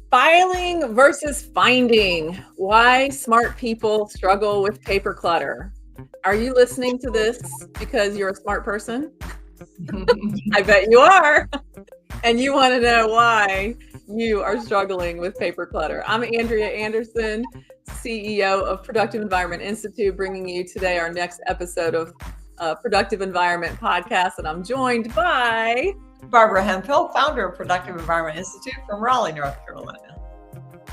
Filing versus finding. Why smart people struggle with paper clutter. Are you listening to this because you're a smart person? I bet you are. And you want to know why you are struggling with paper clutter. I'm Andrea Anderson, CEO of Productive Environment Institute, bringing you today our next episode of Productive Environment Podcast. And I'm joined by Barbara Hemphill, founder of Productive Environment Institute from Raleigh, North Carolina.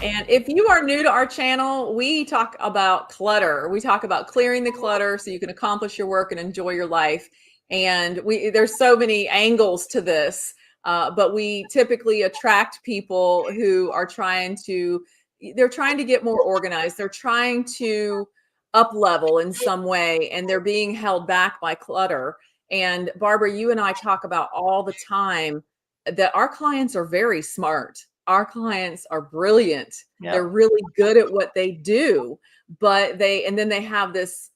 And if you are new to our channel, we talk about clutter. We talk about clearing the clutter so you can accomplish your work and enjoy your life. And there's so many angles to this, but we typically attract people who are trying to get more organized. They're trying to up level in some way, and they're being held back by clutter. And Barbara, you and I talk about all the time that our clients are very smart. Our clients are brilliant. Yep. They're really good at what they do, but they have this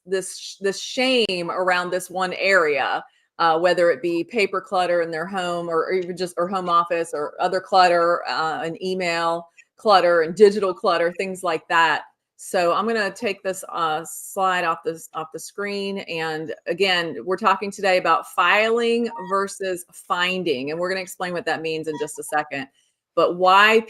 shame around this one area, whether it be paper clutter in their home or even just or home office or other clutter, and email clutter and digital clutter, things like that. So I'm going to take this slide off the screen. And again, we're talking today about filing versus finding, and we're going to explain what that means in just a second. But why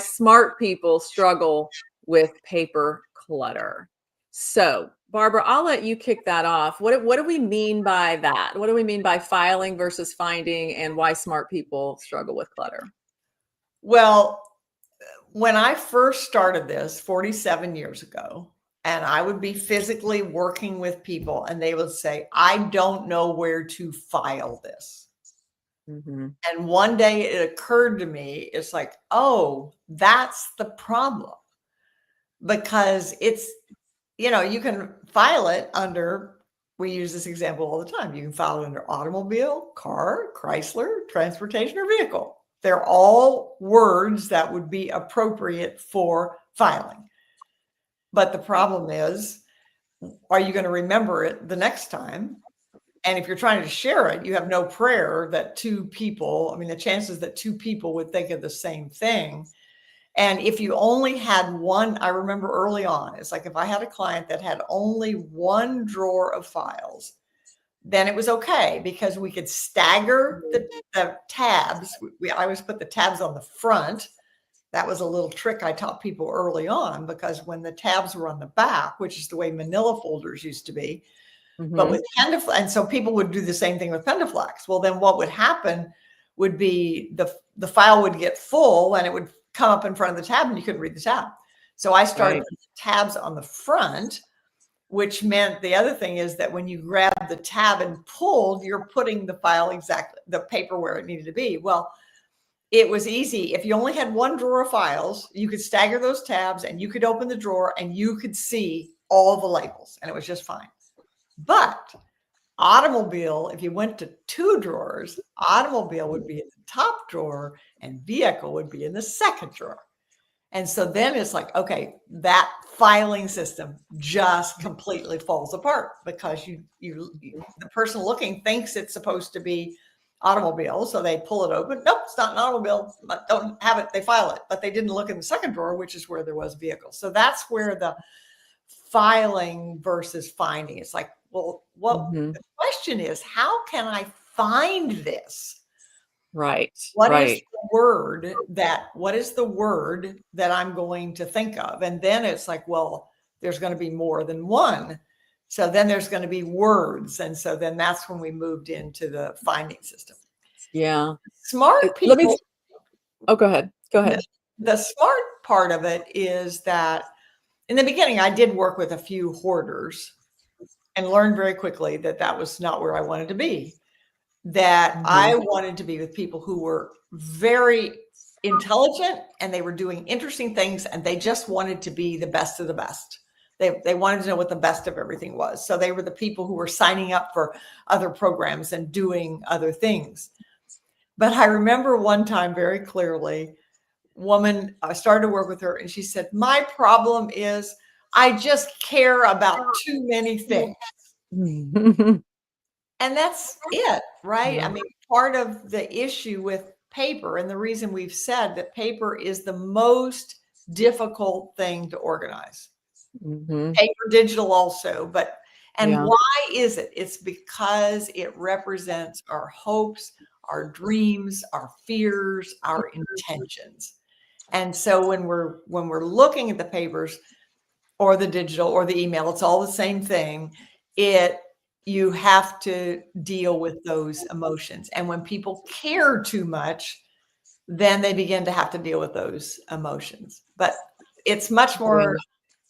smart people struggle with paper clutter. So, Barbara, I'll let you kick that off. What do we mean by that? What do we mean by filing versus finding, and why smart people struggle with clutter? Well, when I first started this 47 years ago, and I would be physically working with people and they would say, I don't know where to file this. Mm-hmm. And one day it occurred to me, it's like, oh, that's the problem. Because it's, you can file it under, we use this example all the time. You can file it under automobile, car, Chrysler, transportation, or vehicle. They're all words that would be appropriate for filing. But the problem is, are you going to remember it the next time? And if you're trying to share it, you have no prayer that two people, the chances that two people would think of the same thing. And if you only had one, I remember early on, it's like if I had a client that had only one drawer of files, then it was okay because we could stagger the tabs. I always put the tabs on the front. That was a little trick I taught people early on, because when the tabs were on the back, which is the way manila folders used to be, but with PEPTalk, and so people would do the same thing with PEPTalk. Well, then what would happen would be the file would get full and it would come up in front of the tab and you couldn't read the tab. So I started with tabs on the front, which meant the other thing is that when you grab the tab and pulled, you're putting the file the paper where it needed to be. Well, it was easy. If you only had one drawer of files, you could stagger those tabs and you could open the drawer and you could see all the labels and it was just fine. But automobile, if you went to two drawers, automobile would be in the top drawer and vehicle would be in the second drawer. And so then it's like, okay, that filing system just completely falls apart because the person looking thinks it's supposed to be automobile. So they pull it open. Nope, it's not an automobile, but don't have it. They file it, but they didn't look in the second drawer, which is where there was vehicle. So that's where the filing versus finding. It's like, well, the question is, how can I find this? Right. What is the word that I'm going to think of? And then it's like, well, there's going to be more than one. So then there's going to be words. And so then that's when we moved into the finding system. Yeah. Smart people. Go ahead. The smart part of it is that in the beginning, I did work with a few hoarders and learned very quickly that was not where I wanted to be. That I wanted to be with people who were very intelligent and they were doing interesting things and they just wanted to be the best of the best. They wanted to know what the best of everything was. So they were the people who were signing up for other programs and doing other things. But I remember one time very clearly, woman, I started to work with her and she said, my problem is I just care about too many things. And that's it, right? Part of the issue with paper. And the reason we've said that paper is the most difficult thing to organize. Mm-hmm. Paper, digital also, and Yeah. why is it? It's because it represents our hopes, our dreams, our fears, our intentions. And so when we're looking at the papers or the digital or the email, it's all the same thing. You have to deal with those emotions. And when people care too much, then they begin to have to deal with those emotions. But it's much more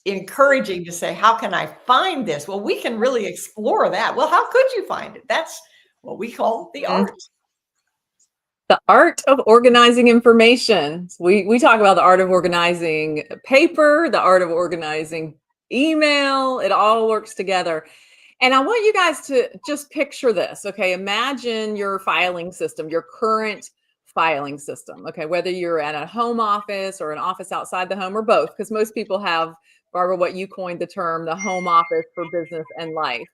encouraging to say, how can I find this? Well, we can really explore that. Well, how could you find it? That's what we call the art. The art of organizing information. We talk about the art of organizing paper, the art of organizing email. It all works together. And I want you guys to just picture this. Okay. Imagine your filing system, your current filing system. Okay. Whether you're at a home office or an office outside the home or both, because most people have, Barbara, what you coined the term, the home office for business and life.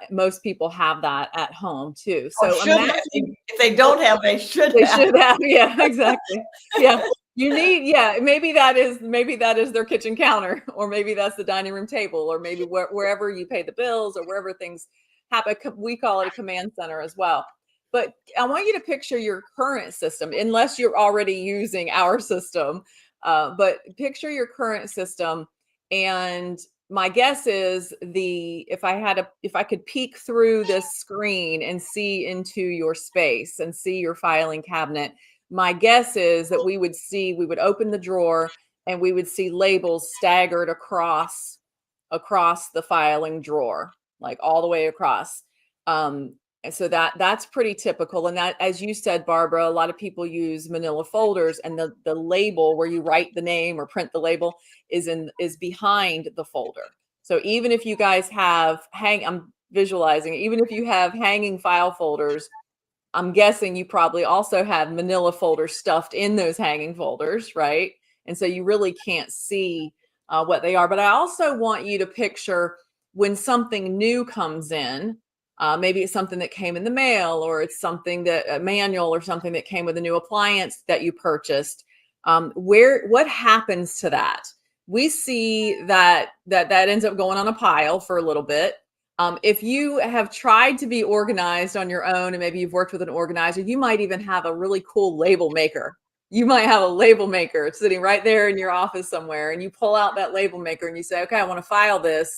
Most people have that at home too. So imagine if they don't have, they should have. Yeah, exactly. Yeah. Maybe that is their kitchen counter, or maybe that's the dining room table, or maybe wherever you pay the bills or wherever things happen. We call it a command center as well. But I want you to picture your current system, unless you're already using our system. But picture your current system, and my guess is if I could peek through this screen and see into your space and see your filing cabinet, my guess is that we would open the drawer and we would see labels staggered across the filing drawer, like all the way across. And so that's pretty typical. And that, as you said, Barbara, a lot of people use manila folders, and the label where you write the name or print the label is behind the folder. So even if you guys have I'm visualizing, even if you have hanging file folders, I'm guessing you probably also have manila folders stuffed in those hanging folders, right? And so you really can't see what they are. But I also want you to picture when something new comes in. Maybe it's something that came in the mail, or it's something that a manual or something that came with a new appliance that you purchased. What happens to that? We see that ends up going on a pile for a little bit. If you have tried to be organized on your own, and maybe you've worked with an organizer, you might even have a really cool label maker. You might have a label maker sitting right there in your office somewhere, and you pull out that label maker and you say, okay, I want to file this.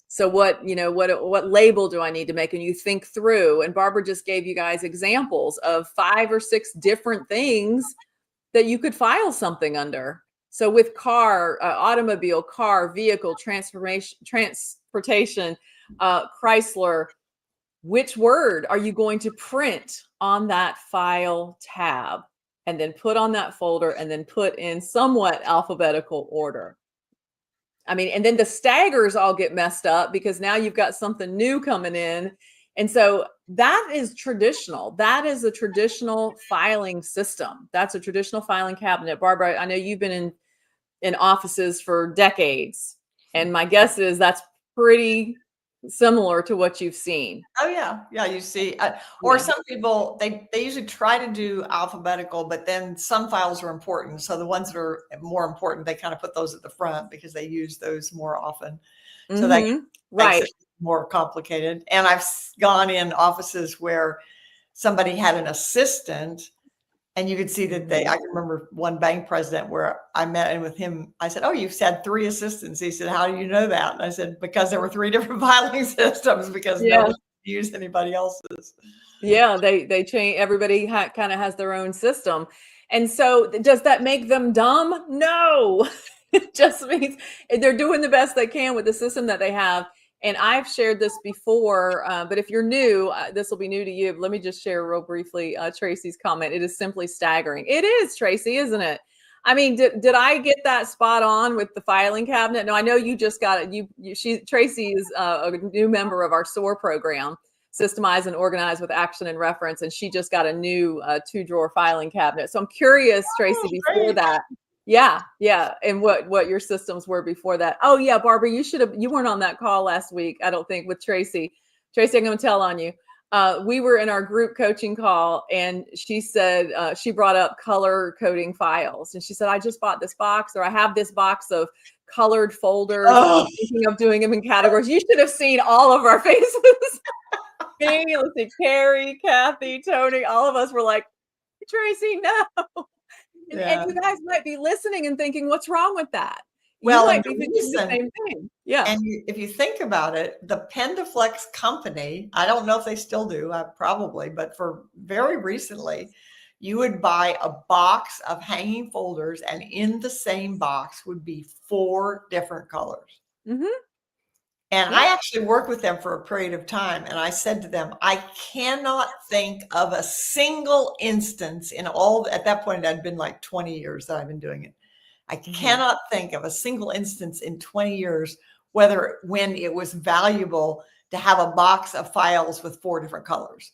So what label do I need to make? And you think through, and Barbara just gave you guys examples of 5 or 6 different things that you could file something under. So with car, automobile, car, vehicle, transportation, Chrysler, which word are you going to print on that file tab and then put on that folder and then put in somewhat alphabetical order? I mean, and then the staggers all get messed up because now you've got something new coming in. And so that is traditional. That is a traditional filing system. That's a traditional filing cabinet. Barbara, I know you've been in offices for decades, and my guess is that's pretty similar to what you've seen. Oh yeah, you see, or some people they usually try to do alphabetical, but then some files are important, so the ones that are more important, they kind of put those at the front because they use those more often. So that makes it more complicated. And I've gone in offices where somebody had an assistant, and you could see that I can remember one bank president where I met with him. I said, oh, you've had 3 assistants. He said, how do you know that? And I said, because there were 3 different filing systems, because nobody used anybody else's. Yeah, they change. Everybody kind of has their own system. And so does that make them dumb? No, it just means they're doing the best they can with the system that they have. And I've shared this before, but if you're new, this will be new to you. Let me just share real briefly Tracy's comment. It is simply staggering. It is, Tracy, isn't it? I mean, did I get that spot on with the filing cabinet? No, I know you just got it. Tracy is a new member of our SOAR program, Systemize and Organize with Action and Reference, and she just got a new 2-drawer filing cabinet. So I'm curious, Tracy, before that. Yeah. And what your systems were before that. Oh yeah, Barbara, you weren't on that call last week, I don't think, with Tracy. Tracy, I'm going to tell on you. we were in our group coaching call, and she said, she brought up color coding files, and she said, I just bought this box, or I have this box of colored folders, and I'm thinking of doing them in categories. You should have seen all of our faces. Me, let's see, Carrie, Kathy, Tony, all of us were like, Tracy, no. And you guys might be listening and thinking, what's wrong with that? You Well, and might be the thinking the reason, same thing. Yeah. and if you think about it, the Pendaflex company, I don't know if they still do, probably, but for very recently, you would buy a box of hanging folders, and in the same box would be 4 different colors. Mm-hmm. And Yeah. I actually worked with them for a period of time, and I said to them, I cannot think of a single instance in all, at that point, it had been like 20 years that I've been doing it. I cannot think of a single instance in 20 years when it was valuable to have a box of files with 4 different colors.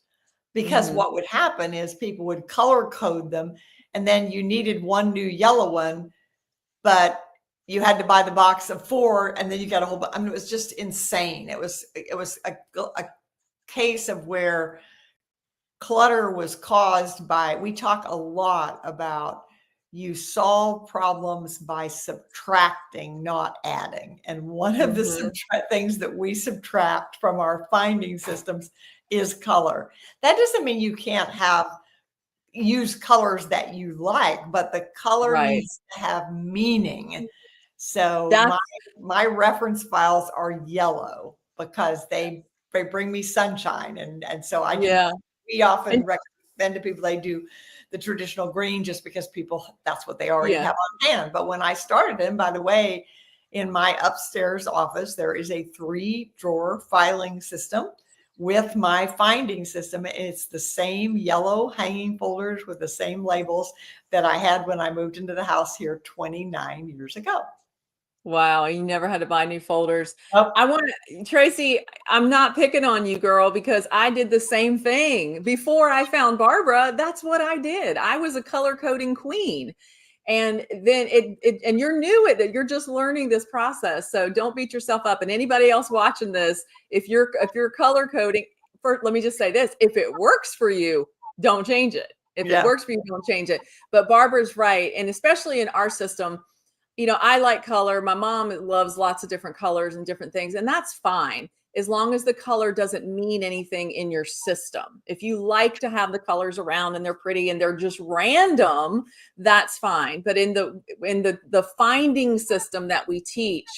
Because what would happen is people would color code them, and then you needed one new yellow one, but you had to buy the box of 4, and then you got a whole, I mean, it was just insane. It was a case of where clutter was caused by, we talk a lot about you solve problems by subtracting, not adding. And one of the things that we subtract from our finding systems is color. That doesn't mean you can't use colors that you like, but the color needs to have meaning. So my reference files are yellow because they bring me sunshine. And so we often recommend to people they do the traditional green just because that's what they already have on hand. But when I started them, by the way, in my upstairs office, there is a 3-drawer filing system with my finding system. It's the same yellow hanging folders with the same labels that I had when I moved into the house here 29 years ago. Wow, you never had to buy new folders. Nope. I want to, Tracy, I'm not picking on you, girl, because I did the same thing. Before I found Barbara, that's what I did. I was a color coding queen. And then and you're new at it. You're just learning this process. So don't beat yourself up. And anybody else watching this, if you're color coding, let me just say this, if it works for you, don't change it. If it works for you, don't change it. But Barbara's right. And especially in our system, you know, I like color. My mom loves lots of different colors and different things, and that's fine as long as the color doesn't mean anything in your system. If you like to have the colors around and they're pretty and they're just random, that's fine. But in the finding system that we teach,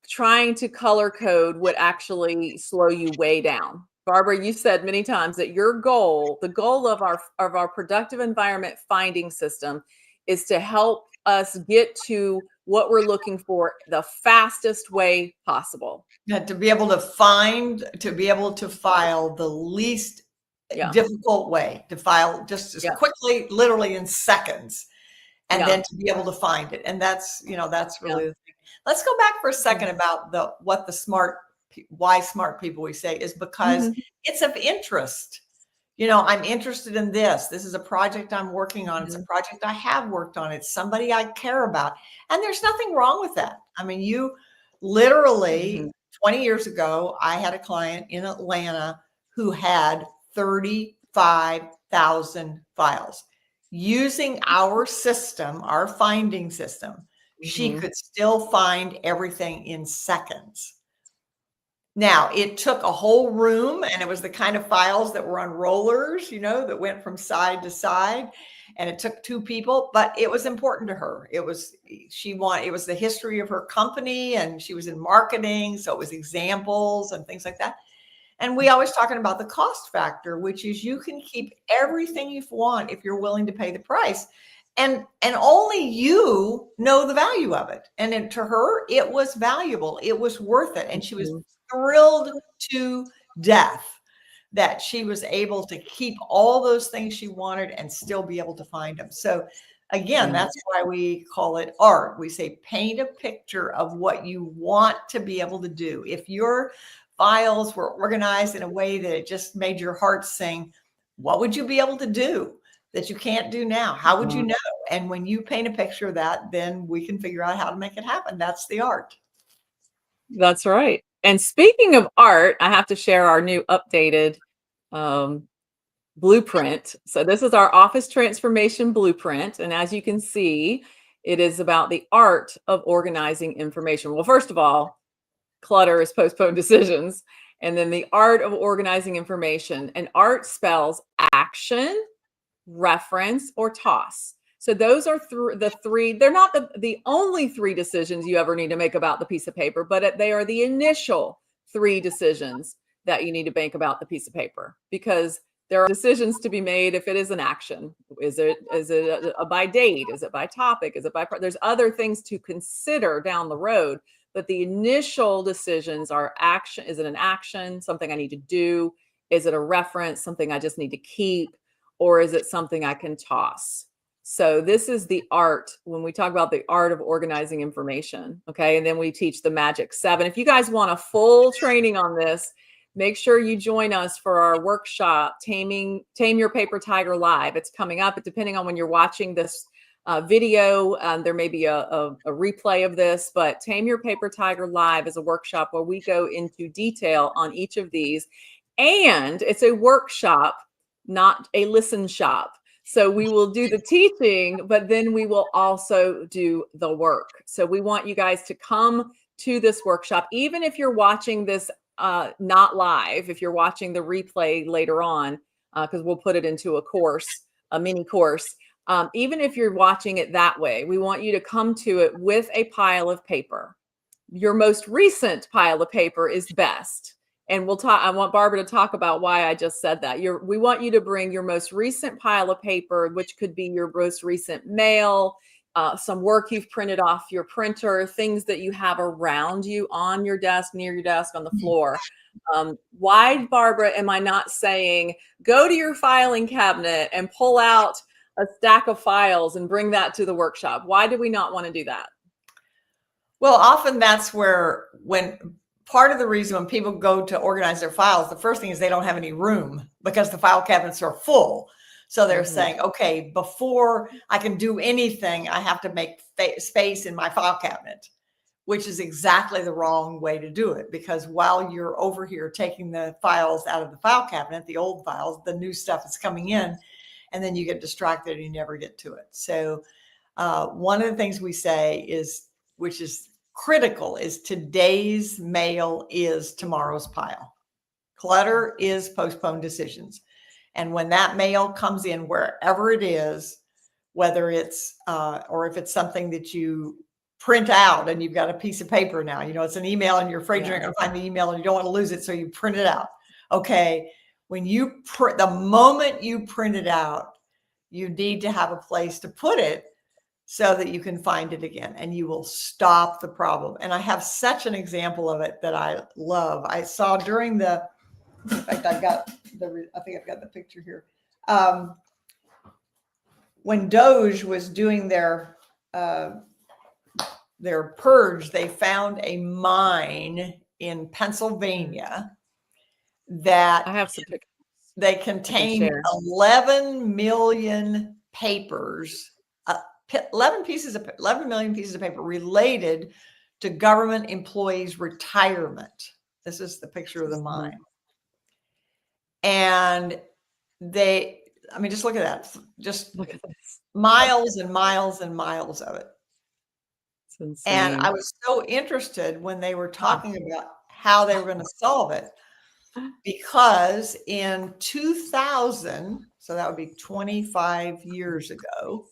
trying to color code would actually slow you way down. Barbara, you said many times that your goal, the goal of our productive environment finding system, is to help us get to what we're looking for the fastest way possible. Yeah, to be able to file the least difficult way to file, just as quickly, literally in seconds, and then to be able to find it. And that's really the thing. Let's go back for a second about why smart people we say is because it's of interest. You know, I'm interested in this. This is a project I'm working on. It's a project I have worked on. It's somebody I care about. And there's nothing wrong with that. I mean, you literally, 20 years ago, I had a client in Atlanta who had 35,000 files. Using our system, our finding system, she could still find everything in seconds. Now, it took a whole room, and it was the kind of files that were on rollers, you know, that went from side to side, and it took 2 people, but it was important to her. It was the history of her company, and she was in marketing, so it was examples and things like that. And we always talking about the cost factor, which is you can keep everything you want if you're willing to pay the price. And only you know the value of it. And to her, it was valuable. It was worth it. And she was thrilled to death that she was able to keep all those things she wanted and still be able to find them. So again, that's why we call it art. We say paint a picture of what you want to be able to do. If your files were organized in a way that it just made your heart sing, what would you be able to do that you can't do now? How would you know? And when you paint a picture of that, then we can figure out how to make it happen. That's the art. That's right. And speaking of art, I have to share our new updated blueprint. So this is our office transformation blueprint. And as you can see, it is about the art of organizing information. Well, first of all, clutter is postponed decisions. And then the art of organizing information. And art spells action, reference, or toss. So those are the three. They're not the only three decisions you ever need to make about the piece of paper, but they are the initial three decisions that you need to make about the piece of paper, because there are decisions to be made if it is an action. Is it a by date? Is it by topic? Is it by, there's other things to consider down the road, but the initial decisions are action. Is it an action, something I need to do? Is it a reference, something I just need to keep? Or is it something I can toss? So this is the art when we talk about the art of organizing information. Okay. And then we teach the magic 7. If you guys want a full training on this, make sure you join us for our workshop, Tame Your Paper Tiger Live. It's coming up. Depending on when you're watching this video, there may be a replay of this, but Tame Your Paper Tiger Live is a workshop where we go into detail on each of these. And it's a workshop, not a listen shop. So we will do the teaching, but then we will also do the work. So we want you guys to come to this workshop, even if you're watching this not live, if you're watching the replay later on, because we'll put it into a course, a mini course. Even if you're watching it that way, we want you to come to it with a pile of paper. Your most recent pile of paper is best. And we'll talk. I want Barbara to talk about why I just said that. We want you to bring your most recent pile of paper, which could be your most recent mail, some work you've printed off your printer, things that you have around you on your desk, near your desk, on the floor. Why, Barbara, am I not saying go to your filing cabinet and pull out a stack of files and bring that to the workshop? Why do we not want to do that? Well, often that's where, part of the reason when people go to organize their files, the first thing is they don't have any room because the file cabinets are full. So they're saying, okay, before I can do anything, I have to make space in my file cabinet, which is exactly the wrong way to do it. Because while you're over here taking the files out of the file cabinet, the old files, the new stuff is coming in, and then you get distracted and you never get to it. So one of the things we say is, which is critical, is today's mail is tomorrow's pile. Clutter is postponed decisions. And when that mail comes in, wherever it is, whether it's, or if it's something that you print out and you've got a piece of paper now, it's an email and you're afraid you're not going to find the email and you don't want to lose it. So you print it out. Okay. When you the moment you print it out, you need to have a place to put it so that you can find it again and you will stop the problem. And I have such an example of it that I love. I saw during in fact, I think I've got the picture here. When Doge was doing their purge, they found a mine in Pennsylvania that I have some pictures. They contained 11 million papers, 11 million pieces of paper related to government employees' retirement. This is the picture of the mine. And just look at that. Just look at this. Miles and miles and miles of it. It's insane. And I was so interested when they were talking about how they were going to solve it, because in 2000, so that would be 25 years ago,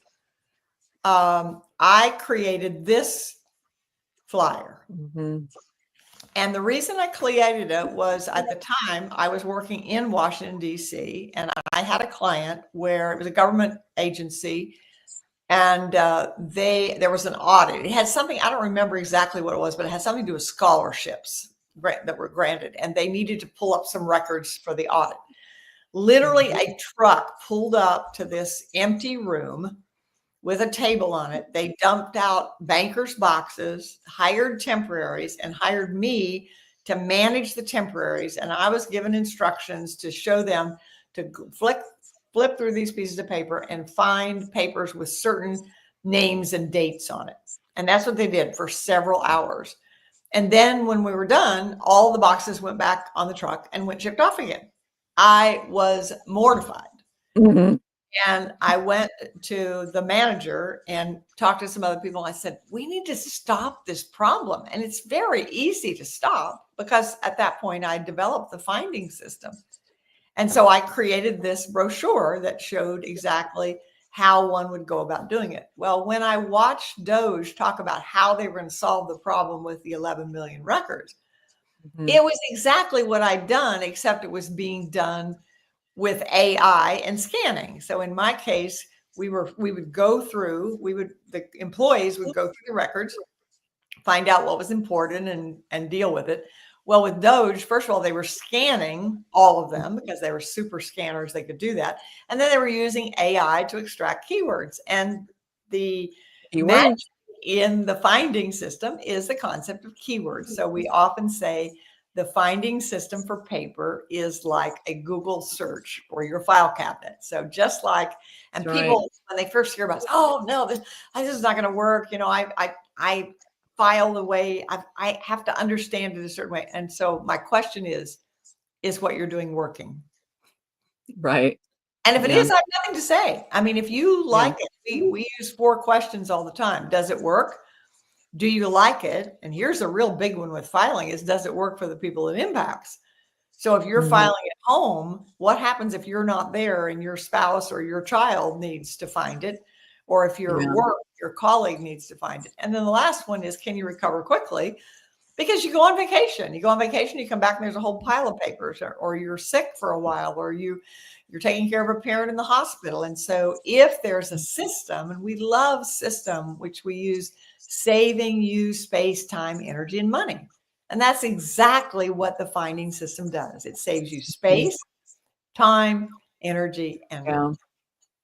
I created this flyer. And the reason I created it was, at the time I was working in Washington, D.C., and I had a client where it was a government agency, and there was an audit. It had something, I don't remember exactly what it was, but it had something to do with scholarships that were granted, and they needed to pull up some records for the audit. Literally, a truck pulled up to this empty room with a table on it. They dumped out bankers' boxes, hired temporaries, and hired me to manage the temporaries. And I was given instructions to show them to flip through these pieces of paper and find papers with certain names and dates on it. And that's what they did for several hours. And then when we were done, all the boxes went back on the truck and went shipped off again. I was mortified. Mhm. And I went to the manager and talked to some other people. I said, we need to stop this problem. And it's very easy to stop because at that point I developed the finding system. And so I created this brochure that showed exactly how one would go about doing it. Well, when I watched Doge talk about how they were going to solve the problem with the 11 million records, it was exactly what I'd done, except it was being done with AI and scanning. So in my case, the employees would go through the records, find out what was important and deal with it. Well, with Doge, first of all, they were scanning all of them because they were super scanners. They could do that. And then they were using AI to extract keywords. And the magic in the finding system is the concept of keywords. So we often say the finding system for paper is like a Google search for your file cabinet. So just like, and That's people, right. when they first hear about, oh no, this is not going to work. You know, I file the way I have to understand it a certain way. And so my question is what you're doing working? Right. And if it Yeah. is, I have nothing to say. I mean, if you Yeah. like it, we use 4 questions all the time. Does it work? Do you like it? And here's a real big one with filing is, does it work for the people it impacts? So if you're Mhm. filing at home, what happens if you're not there and your spouse or your child needs to find it? Or if your Yeah. work, your colleague needs to find it? And then the last one is, can you recover quickly? Because you go on vacation, you come back and there's a whole pile of papers, or you're sick for a while, or you're taking care of a parent in the hospital. And so if there's a system, and we love system, which we use, saving you space, time, energy, and money. And that's exactly what the finding system does. It saves you space, time, energy, and money. Yeah.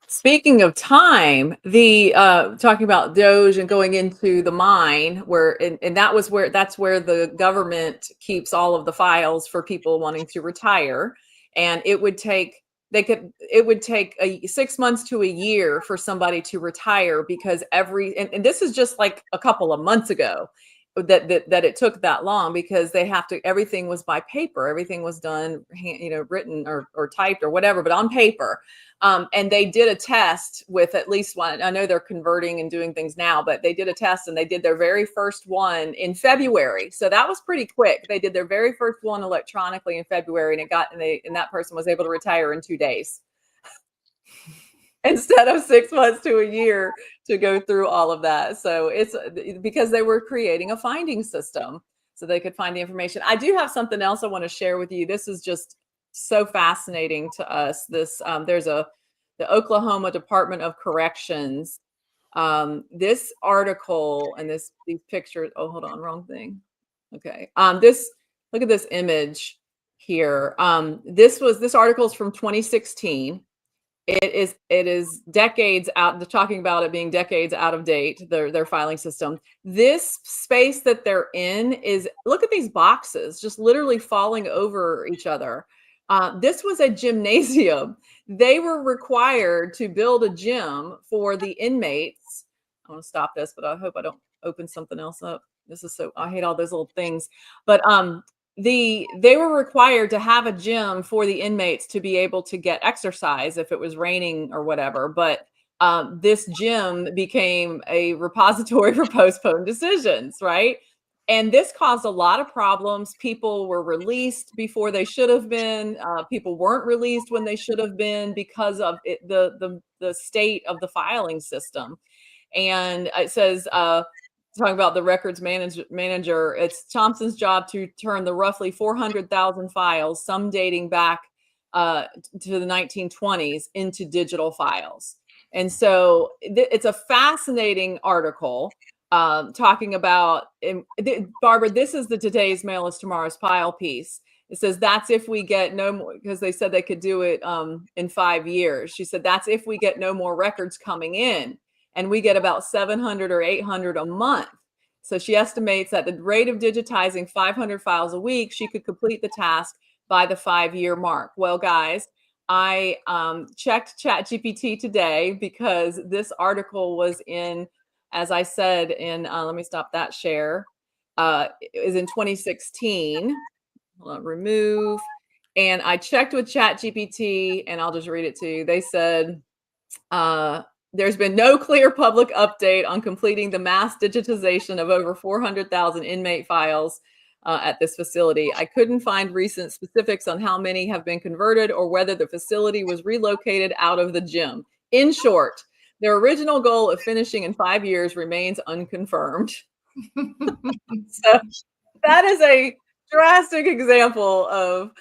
Speaking of time, the talking about Doge and going into the mine where and that's where the government keeps all of the files for people wanting to retire. And it would take 6 months to a year for somebody to retire because and this is just like a couple of months ago that it took that long because everything was by paper, everything was done written or typed or whatever, but on paper. And they did a test with at least one. I know they're converting and doing things now, but they did a test and they did their very first one in February. So that was pretty quick. They did their very first one electronically in February, and that person was able to retire in 2 days instead of 6 months to a year to go through all of that. So it's because they were creating a finding system so they could find the information. I do have something else I want to share with you. This is just so fascinating to us. There's the Oklahoma Department of Corrections. This article and these pictures. Oh, hold on, wrong thing. Okay. Look at this image here. This article is from 2016. It is decades out. They're talking about it being decades out of date, their filing system. This space that they're in is, look at these boxes just literally falling over each other. This was a gymnasium. They were required to build a gym for the inmates. I want to stop this, but I hope I don't open something else up. I hate all those little things. But they were required to have a gym for the inmates to be able to get exercise if it was raining or whatever. But this gym became a repository for postponed decisions, right? And this caused a lot of problems. People were released before they should have been. People weren't released when they should have been because of the state of the filing system. And it says, talking about the records manager, it's Thompson's job to turn the roughly 400,000 files, some dating back to the 1920s, into digital files. And so it's a fascinating article talking about, Barbara, this is the Today's Mail is Tomorrow's Pile piece. It says that's if we get no more, because they said they could do it in 5 years. She said that's if we get no more records coming in, and we get about 700 or 800 a month. So she estimates that the rate of digitizing 500 files a week, she could complete the task by the 5-year mark. Well, guys, I checked ChatGPT today because this article was in, as I said, let me stop that share, is in 2016. Hold on, remove. And I checked with ChatGPT, and I'll just read it to you. They said, there's been no clear public update on completing the mass digitization of over 400,000 inmate files at this facility. I couldn't find recent specifics on how many have been converted or whether the facility was relocated out of the gym. In short, their original goal of finishing in 5 years remains unconfirmed. So that is a drastic example of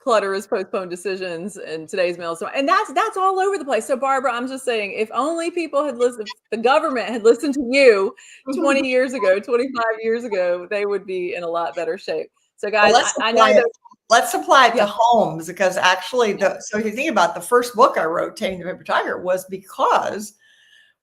clutter is postponed decisions in today's mail. So, and that's all over the place. So, Barbara, I'm just saying, if only people had listened, if the government had listened to you 20 years ago, 25 years ago, they would be in a lot better shape. So, guys, Well, I know that. let's apply it to homes, because actually, so if you think about the first book I wrote, Taming the Paper Tiger, was because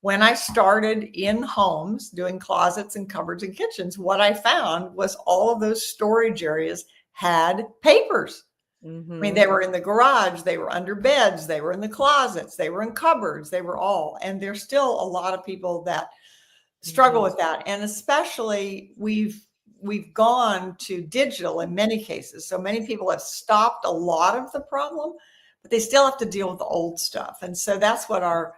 when I started in homes doing closets and cupboards and kitchens, what I found was all of those storage areas had papers. Mm-hmm. I mean, they were in the garage, they were under beds, they were in the closets, they were in cupboards, they were all, and there's still a lot of people that struggle with that. And especially we've gone to digital in many cases. So many people have stopped a lot of the problem, but they still have to deal with the old stuff. And so that's what our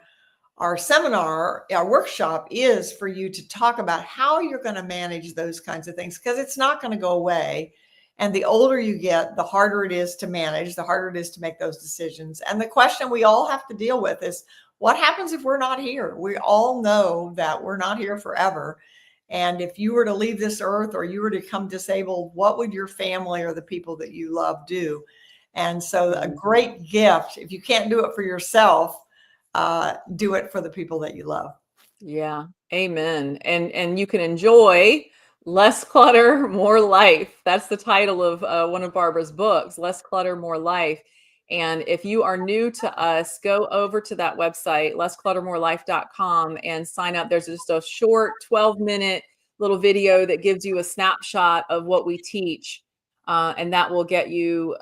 seminar, our workshop is, for you to talk about how you're going to manage those kinds of things, because it's not going to go away. And the older you get, the harder it is to manage, the harder it is to make those decisions. And the question we all have to deal with is, what happens if we're not here? We all know that we're not here forever. And if you were to leave this earth, or you were to become disabled, what would your family or the people that you love do? And so a great gift, if you can't do it for yourself, do it for the people that you love. Yeah. Amen. And you can enjoy Less Clutter, More Life. That's the title of one of Barbara's books, Less Clutter, More Life. And if you are new to us, go over to that website, lesscluttermorelife.com, and sign up. There's just a short 12-minute little video that gives you a snapshot of what we teach. And that will get you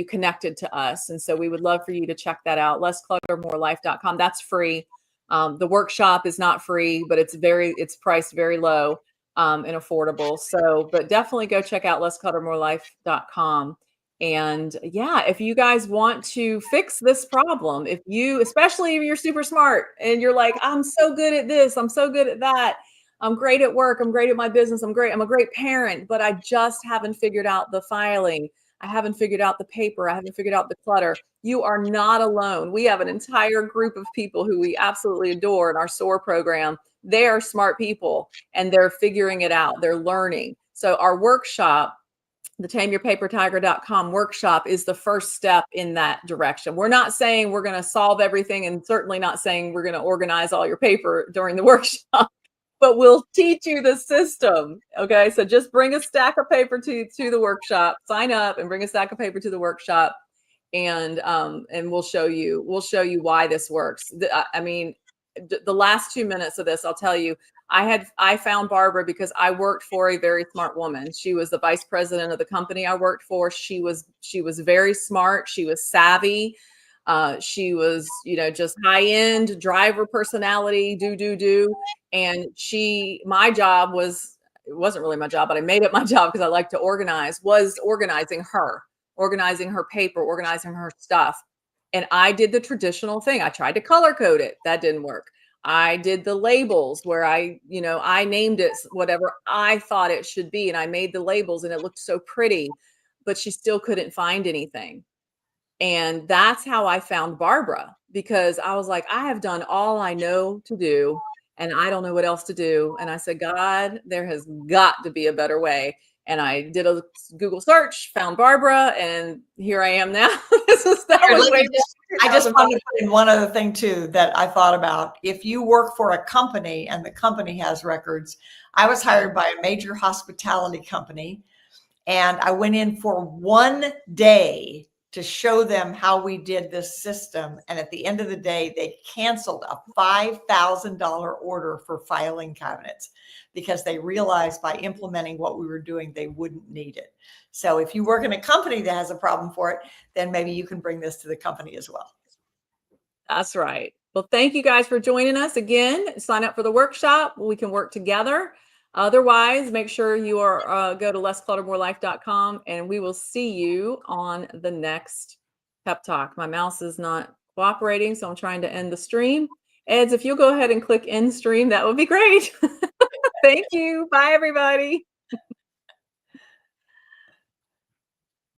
connected to us. And so we would love for you to check that out. lesscluttermorelife.com. That's free. The workshop is not free, but it's priced very low and affordable. So, but definitely go check out lesscluttermorelife.com. And yeah, if you guys want to fix this problem, especially if you're super smart and you're like, I'm so good at this, I'm so good at that, I'm great at work, I'm great at my business, I'm a great parent, but I just haven't figured out the filing, I haven't figured out the paper, I haven't figured out the clutter. You are not alone. We have an entire group of people who we absolutely adore in our SOAR program. They are smart people and they're figuring it out. They're learning. So our workshop, the tameyourpapertiger.com workshop, is the first step in that direction. We're not saying we're going to solve everything, and certainly not saying we're going to organize all your paper during the workshop, but we'll teach you the system. Okay. So just bring a stack of paper to the workshop, sign up and bring a stack of paper to the workshop. And we'll show you why this works. I mean, the last 2 minutes of this, I'll tell you, I found Barbara because I worked for a very smart woman. She was the vice president of the company I worked for. She was very smart. She was savvy. She was, just high end driver personality, And my job was, it wasn't really my job, but I made it my job because I like to organize, was organizing her paper, organizing her stuff. And I did the traditional thing. I tried to color code it. That didn't work. I did the labels where I named it whatever I thought it should be. And I made the labels and it looked so pretty, but she still couldn't find anything. And that's how I found Barbara, because I was like, I have done all I know to do and I don't know what else to do. And I said, God, there has got to be a better way. And I did a Google search, found Barbara, and here I am now. I just wanted to put in one other thing too that I thought about. If you work for a company and the company has records, I was hired by a major hospitality company, and I went in for 1 day to show them how we did this system. And at the end of the day, they canceled a $5,000 order for filing cabinets because they realized by implementing what we were doing, they wouldn't need it. So if you work in a company that has a problem for it, then maybe you can bring this to the company as well. That's right. Well, thank you guys for joining us again. Sign up for the workshop. We can work together. Otherwise, make sure you are go to lesscluttermorelife.com, and we will see you on the next pep talk. My mouse is not cooperating, so I'm trying to end the stream. Eds, if you'll go ahead and click end stream, that would be great. Thank you. Bye, everybody.